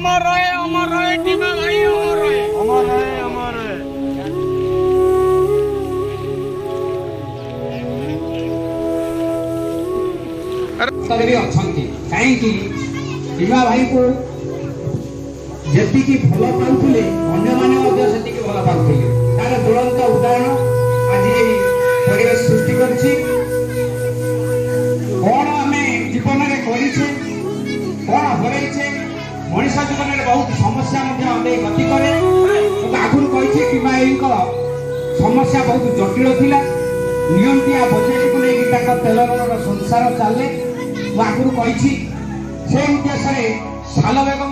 अमर रहे टीमा भाई अमर रहे अमर रहे अमर रहे। कहीं टीमा भाई को जी भल पाते अन्य मैंने से भल पाते तार ज्वलंत उदाहरण आज परिवेश सृष्टि करी कौन आम जीवन में करे कौन हरइचे मनीष जीवन में बहुत समस्या गति करे आगुरी कही टीमा समस्या बहुत जटिल थिला नियंत्रिया बजेट को लेकिन तेल संसार चले आगुरी कही से उद्देश्य साल बेगम